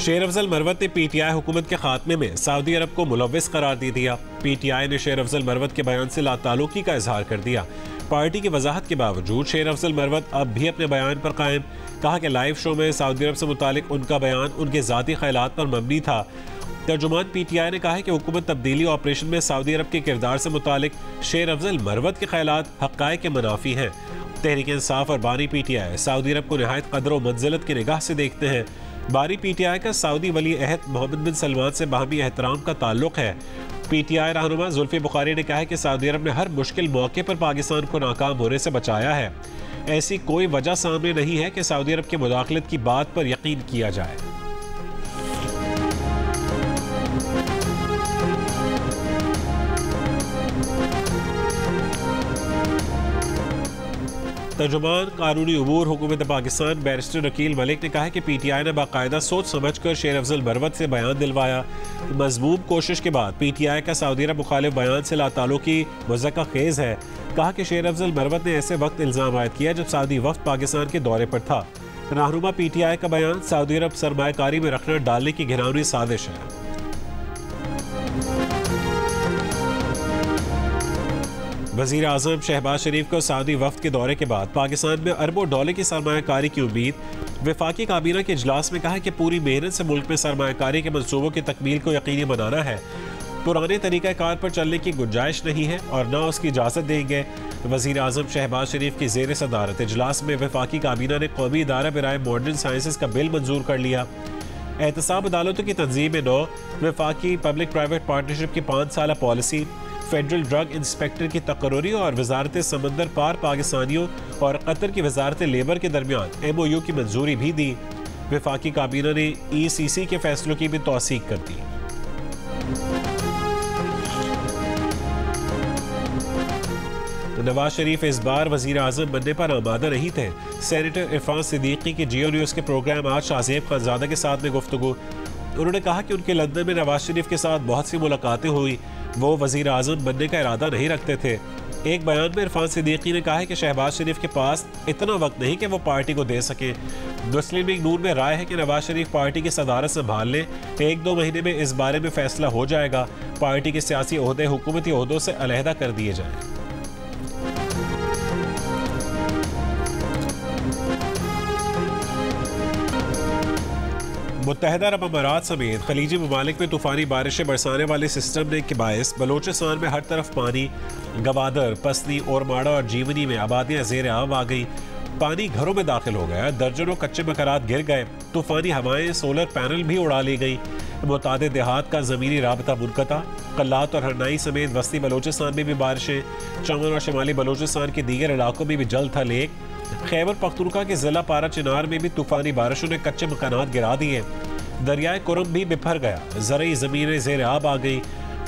शेर अफजल मरवत ने पीटीआई हुकूमत के खात्मे में सऊदी अरब को मुलव्विस करार दे दिया। पीटीआई ने शेर अफजल मरवत के बयान से लाताल्लुकी का इजहार कर दिया। पार्टी की वजाहत के बावजूद शेर अफजल मरवत अब भी अपने बयान पर कायम। कहा कि लाइव शो में सऊदी अरब से मुतालिक उनका बयान उनके ज़ाती ख्यालात पर मबनी था। तर्जुमान पीटीआई ने कहा है कि हुकूमत तब्दीली ऑपरेशन में सऊदी अरब के किरदार से मुतालिक शेर अफजल मरवत के ख्यालात हक़ाइक़ के मुनाफी हैं। तहरीक इंसाफ और बानी पीटीआई सऊदी अरब को नहायत कदर व मंजिलत की निगाह से देखते हैं। बारी पीटीआई का सऊदी वली अहद मोहम्मद बिन सलमान से बाहमी एहतराम का ताल्लुक है। पीटीआई रहनुमा जुल्फी बुखारी ने कहा है कि सऊदी अरब ने हर मुश्किल मौके पर पाकिस्तान को नाकाम होने से बचाया है। ऐसी कोई वजह सामने नहीं है कि सऊदी अरब के मुदाखलत की बात पर यकीन किया जाए। तर्जुमान कानूनी उमूर हुकूमत पाकिस्तान बैरिस्टर वकील मलिक ने कहा है कि पीटीआई ने बाकायदा सोच समझ कर शेर अफजल मरवत से बयान दिलवाया। मजमूम कोशिश के बाद पीटीआई का सऊदी अरब मुखालिफ बयान से लाताल्लुकी मज़क्का खेज़ है। कहा कि शेर अफजल मरवत ने ऐसे वक्त इल्ज़ाम आयद किया जब सऊदी वफ्द पाकिस्तान के दौरे पर था। रहनुमा पीटीआई का बयान सऊदी अरब सरमायाकारी में रखना डालने की घिनौनी साजिश है। वज़ीर आज़म शहबाज शरीफ को सऊदी वफ्द के दौरे के बाद पाकिस्तान में अरबों डॉलर की सरमायाकारी की उम्मीद। वफाकी काबीना के इजलास में कहा है कि पूरी मेहनत से मुल्क में सरमायाकारी के मंसूबों की तकमील को यकीनी बनाना है। पुराने तरीक़ाकार पर चलने की गुंजाइश नहीं है और न उसकी इजाज़त देंगे। वज़ीर आज़म शहबाज शरीफ की ज़ेर सदारत इजलास में वफाकी काबीना ने कौमी इदारा बराए मॉडर्न साइंसेस का बिल मंजूर कर लिया। एहतसाब अदालतों की तंजीम में 9 वफाकी पब्लिक प्राइवेट पार्टनरशिप की 5 साला पॉलिसी, फेडरल ड्रग इंस्पेक्टर की तकर्री और वजारत समंदर पार पाकिस्तानियों और कतर की वजारत लेबर के दरमियान MOU की मंजूरी भी दी। वफाकी काबीना ने ECC के फैसलों की भी तौसीक कर दी। नवाज शरीफ इस बार वजीर आजम बनने पर आमादा नहीं थे। सेनेटर इरफान सिद्दीकी की जियो न्यूज़ के प्रोग्राम आज शाहजेब खानजादा के साथ में गुफ्तगू। उन्होंने कहा कि उनके लंदन में नवाज शरीफ के साथ बहुत सी मुलाकातें हुई। वो वजीर आजम बनने का इरादा नहीं रखते थे। एक बयान में इरफान सिद्दीकी ने कहा है कि शहबाज शरीफ के पास इतना वक्त नहीं कि वो पार्टी को दे सके। मुस्लिम लीग नून में राय है कि नवाज शरीफ पार्टी की सदारत संभाल लें। 1-2 महीने में इस बारे में फैसला हो जाएगा। पार्टी के सियासी ओहदे हुकूमती ओहदों से अलहदा कर दिए जाएं। मुत्तहिदा अरब अमारात समेत खलीजी ममालिक में तूफ़ानी बारिशें बरसाने वाले सिस्टम ने के बायस बलोचिस्तान में हर तरफ पानी। गवादर, पसनी, ओरमाड़ा और जीवनी में आबादियाँ ज़ेर आब आ गई। पानी घरों में दाखिल हो गया। दर्जनों कच्चे मकानात गिर गए। तूफ़ानी हवाएं, सोलर पैनल भी उड़ा ली गई। मुतादिद देहात का ज़मीनी राबता मुनक़ता। कल्लात और हरनाई समेत वस्ती बलोचिस्तान में भी बारिशें। चमन और शुमाली बलोचिस्तान के दीगर इलाकों में भी जल था लेक। खैबर पख्तूनख्वा के ज़िला पारा चिनार में भी तूफ़ानी बारिशों ने कच्चे मकानात गिरा दिए। दरियाए कुरम भी बिफर गया। ज़रई ज़मीनें ज़ेर आब आ गई।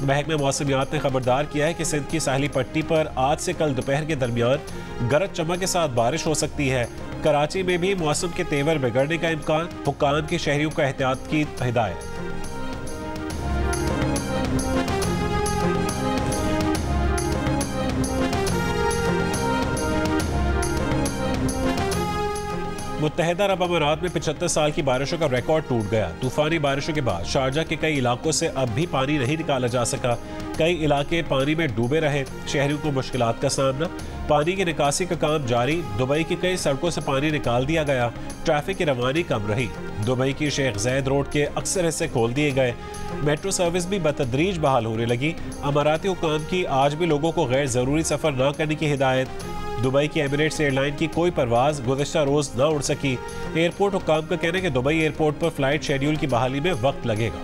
महकमा मौसमियात ने खबरदार किया है कि सिंध की साहली पट्टी पर आज से कल दोपहर के दरमियान गरज चमक के साथ बारिश हो सकती है। कराची में भी मौसम के तेवर बिगड़ने का इम्कान। हुक्काम के शहरियों को एहतियात की हिदायत। मुत्तहिदा अरब अमारात में 75 साल की बारिशों का रिकॉर्ड टूट गया। तूफानी बारिशों के बाद शारजा के कई इलाकों से अब भी पानी नहीं निकाला जा सका। कई इलाके पानी में डूबे रहे। शहरियों को मुश्किलात का सामना। पानी की निकासी का काम जारी। दुबई की कई सड़कों से पानी निकाल दिया गया। ट्रैफिक की रवानी कम रही। दुबई की शेख ज़ैद रोड के अक्सर हिस्से खोल दिए गए। मेट्रो सर्विस भी बतदरीज बहाल होने लगी। अमाराती हुकाम की आज भी लोगों को गैर ज़रूरी सफ़र न करने की हिदायत। दुबई की एमिरेट्स एयरलाइन की कोई परवाज़ गुज़श्ता रोज़ न उड़ सकी। एयरपोर्ट हुकाम का कहना है कि दुबई एयरपोर्ट पर फ्लाइट शेड्यूल की बहाली में वक्त लगेगा।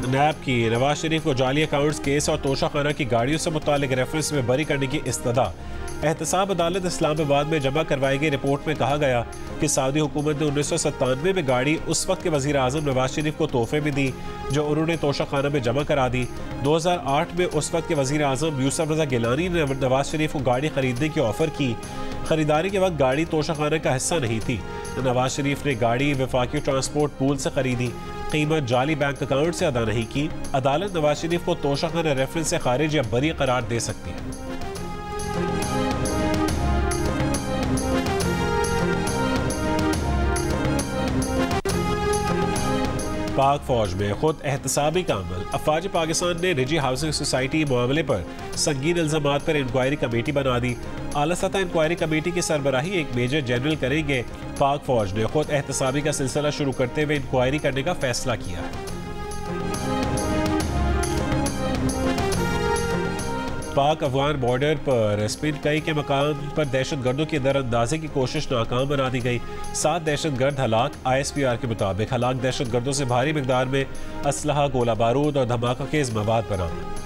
नैब की नवाज शरीफ को जाली अकाउंट्स केस और तोशाखाना की गाड़ियों से मुतालिक रेफरेंस में बरी करने की इस्तदा। एहतसाब अदालत इस्लामाबाद में जमा करवाई गई रिपोर्ट में कहा गया कि सऊदी हुकूमत ने 1997 में गाड़ी उस वक्त के वज़ीर आज़म नवाज शरीफ को तोहफे में दी, जो उन्होंने तोशा खाना में जमा करा दी। 2008 में उस वक्त के वज़ीर आज़म यूसुफ रज़ा गिलानी ने नवाज शरीफ को गाड़ी खरीदने की ऑफ़र की। खरीदारी के वक्त गाड़ी तोशा खाना का हिस्सा नहीं थी। नवाज शरीफ ने गाड़ी वफाकी ट्रांसपोर्ट पूल से खरीदी, कीमत जाली बैंक अकाउंट से अदा नहीं की। अदालत नवाज शरीफ को तोशा खाना रेफरेंस से खारिज या बरी करार दे सकती है। पाक फौज में खुद एहतसाबी का अमल। अफवाज पाकिस्तान ने निजी हाउसिंग सोसाइटी मामले पर संगीन इल्जामात पर इंक्वायरी कमेटी बना दी। आला सतह इंक्वायरी कमेटी की सरबराही एक मेजर जनरल करेंगे। पाक फौज ने खुद एहतसाबी का सिलसिला शुरू करते हुए इंक्वायरी करने का फैसला किया है। पाक अफगान बॉर्डर पर स्पिन कई के मकाम पर दहशतगर्दों की दरअंदाजी की कोशिश नाकाम बना दी गई। 7 दहशतगर्द हलाक। ISPR के मुताबिक हलाक दहशतगर्दों से भारी मिकदार में असलहा, गोला बारूद और धमाका खेज मवाद बरामद।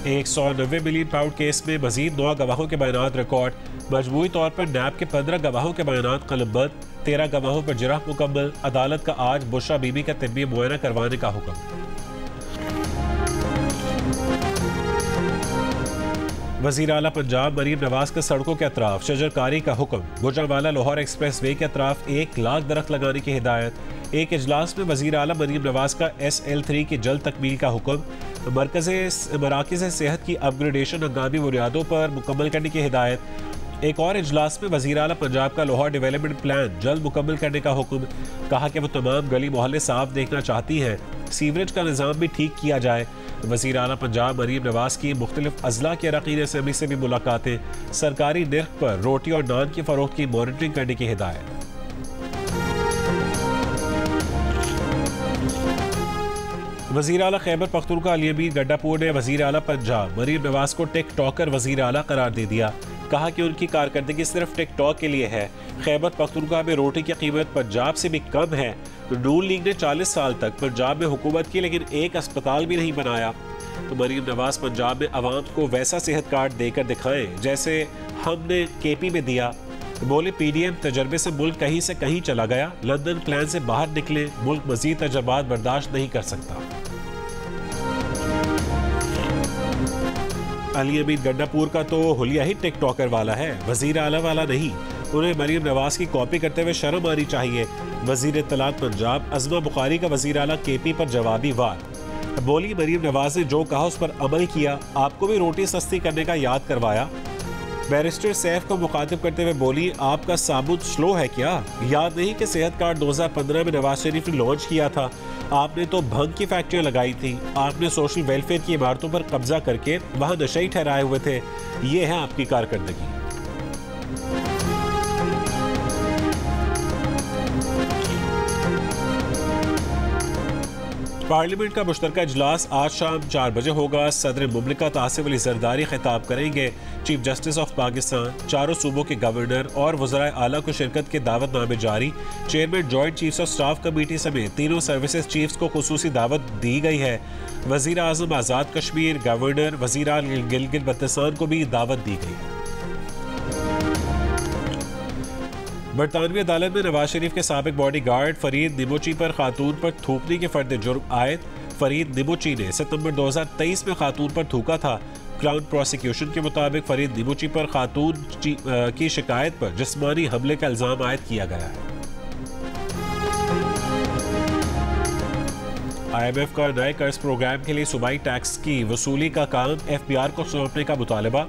$190 मिलियन केस में मजीद 9 गवाहों के बयानात रिकॉर्ड। मजमूई तौर पर नैब के 15 गवाहों के बयानात कलमबंद। 13 गवाहों पर जिरह मुकम्मल। अदालत का आज बुशरा बीबी का तिब्बी मुआयना करवाने का हुक्म। वज़ीर आला पंजाब मरीम नवाज का सड़कों के अतराफ शजरकारी का हुक्म। गुजरांवाला लाहौर एक्सप्रेस वे के अतराफ 1 लाख दरख्त लगाने की हिदायत। एक इजलास में वज़ीर आला मरीम नवाज का SL3 की जल्द तकमील का हुक्म। मराकज़ सेहत की अपग्रेडेशन हंगामी बुनियादों पर मुकम्मल करने की हिदायत। एक और इजलास में वज़ीर आला पंजाब का लाहौर डेवलपमेंट प्लान जल्द मुकम्मल करने का हुक्म। कहा कि वो तमाम गली मोहल्ले साफ देखना चाहती हैं, सीवरेज का निज़ाम भी ठीक किया जाए। वज़ीर आला पंजाब मरीम नवाज की मुख्तलिफ अजला के अरकान असेंबली से भी मुलाकातें। सरकारी निर्ख पर रोटी और नान की फ़रोख्त की मॉनिटरिंग करने की हिदायत। वज़ीर आला खैबर पख्तूनख्वा अली अमीन गड्डापुर ने वज़ीर आला पंजाब मरीम नवाज को टिक टॉकर वज़ीर आला करार दे दिया। कहा कि उनकी कारकर्दगी सिर्फ टिक टॉक के लिए है। खैबर पख्तूनख्वा में रोटी की कीमत पंजाब से भी कम है। नून लीग ने 40 साल तक पंजाब में हुकूमत की, लेकिन एक अस्पताल भी नहीं बनाया। तो मरीम नवाज पंजाब में अवाम को वैसा सेहत कार्ड देकर दिखाएं जैसे हमने KP में दिया। बोले PDM तजर्बे से मुल्क कहीं से कहीं चला गया। लंदन प्लान से बाहर निकले, मुल्क मजीद तजर्बात बर्दाश्त नहीं कर सकता। अली अमीन गड्डापुर का तो हुलिया ही टिक टॉकर वाला है, वज़ीर आला वाला नहीं। उन्हें मरीम नवाज की कॉपी करते हुए शर्म आनी चाहिए। वज़ीर इत्तलात पंजाब अज़मा बुखारी का वज़ीर आला KP पर जवाबी वार। बोली मरीम नवाज ने जो कहा उस पर अमल किया। आपको भी रोटी सस्ती करने का याद करवाया। बैरिस्टर सैफ को मुखातिब करते हुए बोली आपका साबुत स्लो है क्या? याद नहीं कि सेहत कार्ड 2015 में नवाज शरीफ ने लॉन्च किया था। आपने तो भंग की फैक्ट्रियां लगाई थी। आपने सोशल वेलफेयर की इमारतों पर कब्जा करके वहां नशई ठहराए हुए थे। ये है आपकी कारकर्दगी। पार्लियामेंट का मुश्तरका इजलास आज शाम 4 बजे होगा। सदर मुमलिकत आसिफ अली जरदारी खिताब करेंगे। चीफ जस्टिस ऑफ पाकिस्तान, चारों सूबों के गवर्नर और वज़राए आला को शिरकत के दावतनामे जारी। Chairman joint chiefs of staff committee समेत तीनों सर्विसेज चीफ्स को खुसूसी दावत दी गई है। वज़ीर आज़म आज़ाद कश्मीर, गवर्नर, वज़ीर आला गिलगित बल्तिस्तान को भी दावत दी गई है। बरतानवी अदालत में नवाज शरीफ के साबिक बॉडी गार्ड फरीद निमोची पर खातून पर थूकने के फर्द जुर्म आयद। फरीद निमोची ने सितंबर 2023 में खातून पर थूका था। क्राउन प्रोसिक्यूशन के मुताबिक फरीद निमोची पर खातून की शिकायत पर जिस्मानी हमले का इल्जाम आयद किया गया है। IMF का नए कर्ज प्रोग्राम के लिए सूबाई टैक्स की वसूली का काम FBR को सौंपने का मुतालबा।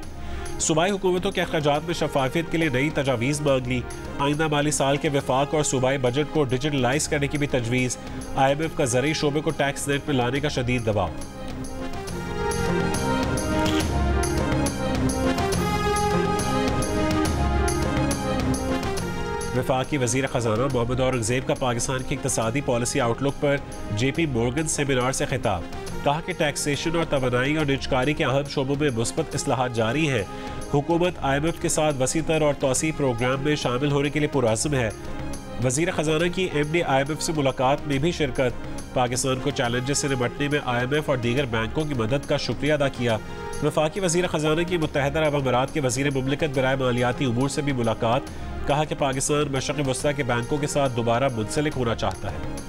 सूबाई हुकूमतों के अखराजात में शफाफियत के लिए नई तजावीज़ मांग ली। आइंदा माली साल के वफाक और सूबाई बजट को डिजिटलाइज करने की भी तजवीज़। IMF का ज़रूरी शोबे को टैक्स नेट में लाने का शदीद दबाव। वफाकी वज़ीर ख़ज़ाना मोहम्मद औरंगज़ेब का पाकिस्तान की इक़्तिसादी पॉलिसी आउटलुक पर JP मोर्गन सेमिनार से खिताब। कहा कि टैक्सेशन और तवानाई और निजकारी के अहम शोबों में मुस्बत इस्लाहात जारी हैं। हुकूमत IMF के साथ वसीतर और तौसी प्रोग्राम में शामिल होने के लिए पुरअज़्म है। वज़ीर ख़ज़ाना की MD IMF से मुलाकात में भी शिरकत। पाकिस्तान को चैलेंजेस से निपटने में IMF और दीगर बैंकों की मदद का शुक्रिया अदा किया। वफाकी वज़ीर ख़जाना की मुत्तहिदा अरब अमीरात के वज़ीर मुमलिकत बराए मालियाती उमूर से भी मुलाकात। कहा कि पाकिस्तान मशरक़ वस्ता के बैंकों के साथ दोबारा मुंसलिक होना चाहता है।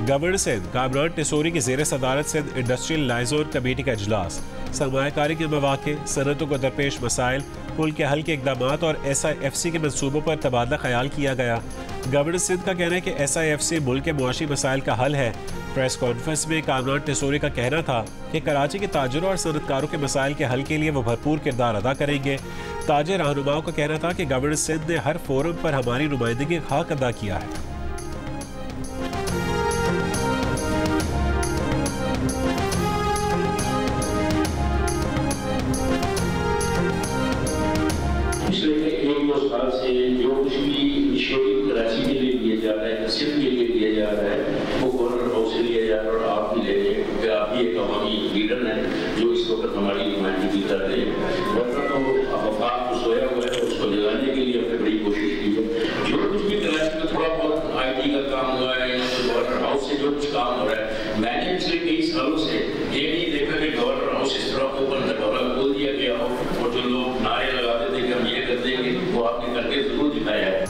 गवर्नर सिंध कामरान टिसोरी की ज़ेर सदारत सिंध इंडस्ट्रियल लाइजोन कमेटी का इजलास। सरमायाकारी के मौक़े, सनतों को दरपेश मसाइल, मुल्क के हल के इक़दाम और SIFC के मनसूबों पर तबादला ख्याल किया गया। गवर्नर सिंध का कहना है कि SIFC मुल्क के मुआशी मसाइल का हल है। प्रेस कॉन्फ्रेंस में कामरान टिसोरी का कहना था कि कराची के ताजरों और सनतकारों के मसाइल के हल के लिए वो भरपूर किरदार अदा करेंगे। ताजर रहनुमाओं का कहना था कि गवर्नर सिंध ने हर फोरम पर हमारी नुमाइंदगी का हक अदा किया है। से जो कुछ भी इनिशिएटिव कराची के लिए लिया जा रहा है, सिर्फ के लिए लिया जा रहा है, वो गवर्नर हाउस से लिया जा रहा है और आप भी ले लें, क्योंकि आप भी एक अवामी लीडर हैं जो इस वक्त हमारी नुमाइंदगी कर रहे हैं। वरना तो वफाक तो सोया हुआ है, उसको जगाने के लिए हमने बड़ी कोशिश की है। जो कुछ भी कराची में थोड़ा बहुत IT का काम हुआ है, गवर्नर हाउस से जो कुछ काम हो रहा है, मैंने पिछले कई सालों से ये नहीं देखा कि गवर्नर हाउस इस तरह ओपन ढकोला खोल दिया गया हो और जो लोग नारे लगाते थे कि हम ये कर देंगे, वो आपने करके जरूर दिखाया है।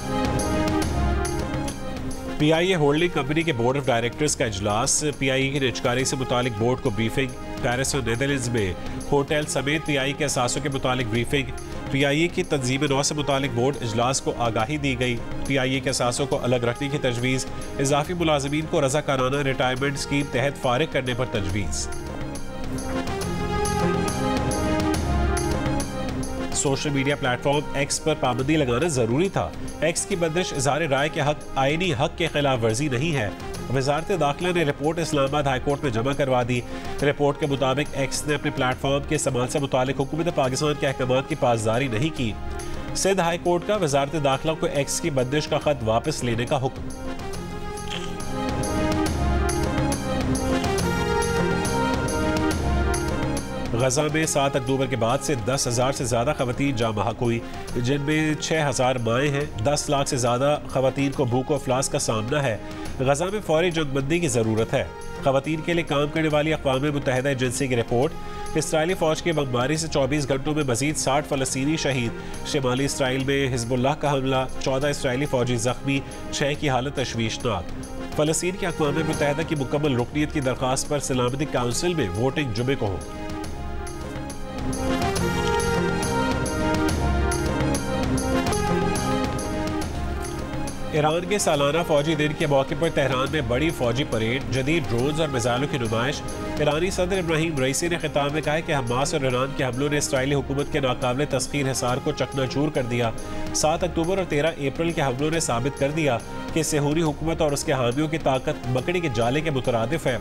PIA होल्डिंग कंपनी के बोर्ड ऑफ डायरेक्टर्स का इजलास। PIA की निजकारी से मुतालिक बोर्ड को ब्रीफिंग। पेरिस और नेदरलैंड्स में होटल समेत PIA के असासों के मुतालिक ब्रीफिंग। PIA की तंजीम नौ से मुतालिक बोर्ड इजलास को आगाही दी गई। PIA के असासों को अलग रखने की तजवीज़। इजाफी मुलाजमीन को रज़ाकाराना रिटायरमेंट स्कीम तहत फारिग करने पर तजवीज़। सोशल मीडिया प्लेटफॉर्म X पर पाबंदी लगाना जरूरी था। X की बंदिश इज़हार राय के हक आईनी हक के खिलाफ वर्जी नहीं है। वज़ारत दाखिला ने रिपोर्ट इस्लामाबाद हाई कोर्ट में जमा करवा दी। रिपोर्ट के मुताबिक X ने अपने प्लेटफॉर्म के इस्तेमाल से मुतालिक हुकूमत पाकिस्तान के अहकामात की पासदारी नहीं की। सिंध हाई कोर्ट का वज़ारत दाखिला को X की बंदिश का खत वापस लेने का हुक्म। गजा में 7 अक्टूबर के बाद से 10,000 से ज़्यादा खवातीन जाँ बहक हुई, जिनमें 6,000 माएँ हैं। 10 लाख से ज़्यादा खवातीन को भूख और अफलास का सामना है। गजा में फौरी जंगबंदी की ज़रूरत है। खवातीन के लिए काम करने वाली अक़वाम मुत्तहिदा एजेंसी की रिपोर्ट। इसराइली फ़ौज की बमबारी से 24 घंटों में मज़ीद 60 फ़लस्तीनी शहीद। शिमाली इसराइल में हिज़्बुल्लाह का हमला, 14 इसराइली फ़ौजी ज़ख्मी, 6 की हालत तशवीशनाक। फ़लस्तीन की अक़वाम मुत्तहिदा की मुकम्मल रुकनीत की दरख्वास्त पर सलामती काउंसिल में वोटिंग जुमे को हो। ईरान के सालाना फौजी दिन के मौके पर तेहरान में बड़ी फौजी परेड, जदीद ड्रोन्स और मिसाइलों की नुमाइश। ईरानी सदर इब्राहिम रईसी ने खिताब में कहा है कि हमास और ईरान के हमलों ने इसराइली हुकूमत के नाकाबिल तस्खीर हिसार को चकनाचूर कर दिया। 7 अक्टूबर और 13 अप्रैल के हमलों ने साबित कर दिया कि सेहूरी हुकूमत और उसके हामियों की ताकत मकड़ी के जाले के मुतरादिफ है।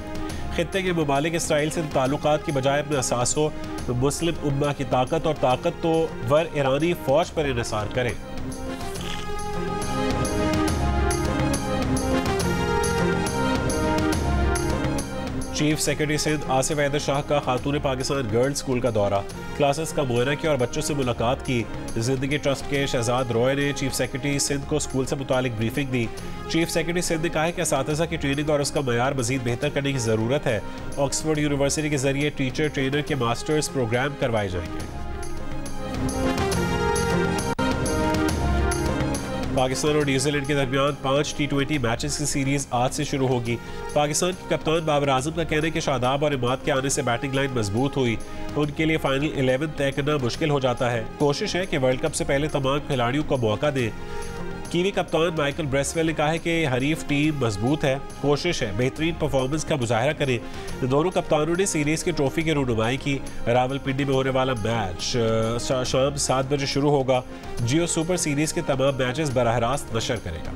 खित्ते के ममालिक इसराइल से ताल्लुकात की बजाय अपने असासों मुस्लिम उम्मा की ताकत और ताकतवर ईरानी फौज पर इन्हिसार करें। चीफ सेक्रेटरी सिंध आसिफ हैदर शाह का खातून पाकिस्तान गर्ल्स स्कूल का दौरा, क्लासेस का मुआयना किया और बच्चों से मुलाकात की। जिंदगी ट्रस्ट के शहजाद रॉय ने चीफ सेक्रेटरी सिंध को स्कूल से मुतालिक ब्रीफिंग दी। चीफ सेक्रेटरी सिंध ने कहा है कि असातिज़ा की ट्रेनिंग और उसका मयार मज़ीद बेहतर करने की ज़रूरत है। ऑक्सफोर्ड यूनिवर्सिटी के जरिए टीचर ट्रेनर के मास्टर्स प्रोग्राम करवाए जाएंगे। पाकिस्तान और न्यूजीलैंड के दरमियान 5 T20 मैचेस की सीरीज आज से शुरू होगी। पाकिस्तान के कप्तान बाबर आजम का कहना है कि शादाब और इमाद के आने से बैटिंग लाइन मजबूत हुई। उनके लिए फाइनल 11 तय करना मुश्किल हो जाता है। कोशिश है कि वर्ल्ड कप से पहले तमाम खिलाड़ियों को मौका दें। कीवी कप्तान माइकल ब्रेसवेल ने कहा है कि हरीफ टीम मजबूत है, कोशिश है बेहतरीन परफॉर्मेंस का मुजाहरा करें। दोनों कप्तानों ने सीरीज की ट्रॉफी की रहनुमाई की। रावलपिंडी में होने वाला मैच शाम 7 बजे शुरू होगा। जियो सुपर सीरीज के तमाम मैचेस बराह रास्त नशर करेगा।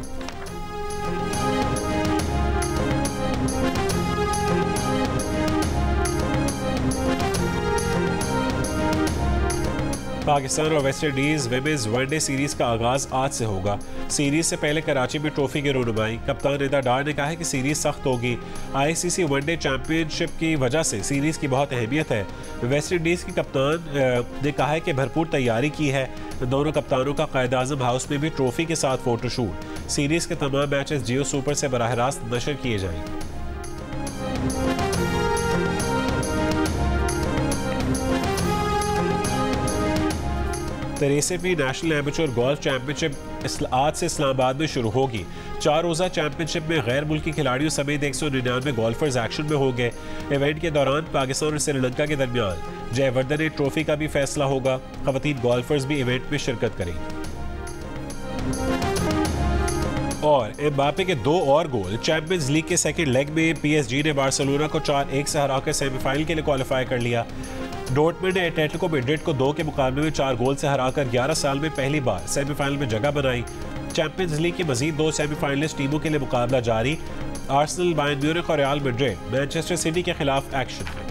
पाकिस्तान और West Indies women's one day series का आगाज आज से होगा। सीरीज से पहले कराची में ट्रॉफी की रहनुमाई। कप्तान रिदा डार ने कहा है कि सीरीज सख्त होगी। ICC वनडे चैंपियनशिप की वजह से सीरीज की बहुत अहमियत है। वेस्ट इंडीज के कप्तान ने कहा है कि भरपूर तैयारी की है। दोनों कप्तानों का कायद-ए-आज़म हाउस में भी ट्रॉफी के साथ फोटोशूट। सीरीज के तमाम मैचेस जियो सुपर से बराह रास्त नशर किए जाएंगे। तिरेसवीं नेशनल एमेच्योर गोल्फ चैंपियनशिप आज से इस्लामाबाद में शुरू होगी। 4 रोज़ा चैंपियनशिप में गैर मुल्की खिलाड़ियों समेत 199 गोल्फर्स एक्शन में होंगे। इवेंट के दौरान पाकिस्तान और श्रीलंका के दरमियान जयवर्धने ट्रॉफी का भी फैसला होगा। खवातीन गोल्फर्स भी इवेंट में शिरकत करेंगे। और एम्बापे के 2 और गोल। चैंपियंस लीग के सेकेंड लेग में PSG ने बार्सिलोना को 4-1 से हराकर सेमीफाइनल के लिए क्वालिफाई कर लिया। डॉर्टमुंड ने एटलेटिको मैड्रिड को 2 के मुकाबले में 4 गोल से हराकर 11 साल में पहली बार सेमीफाइनल में जगह बनाई। चैंपियंस लीग की मजीद 2 सेमीफाइनलिस्ट टीमों के लिए मुकाबला जारी। आर्सेनल, बायर्न म्यूनिख और रियल मैड्रिड मैनचेस्टर सिटी के खिलाफ एक्शन में।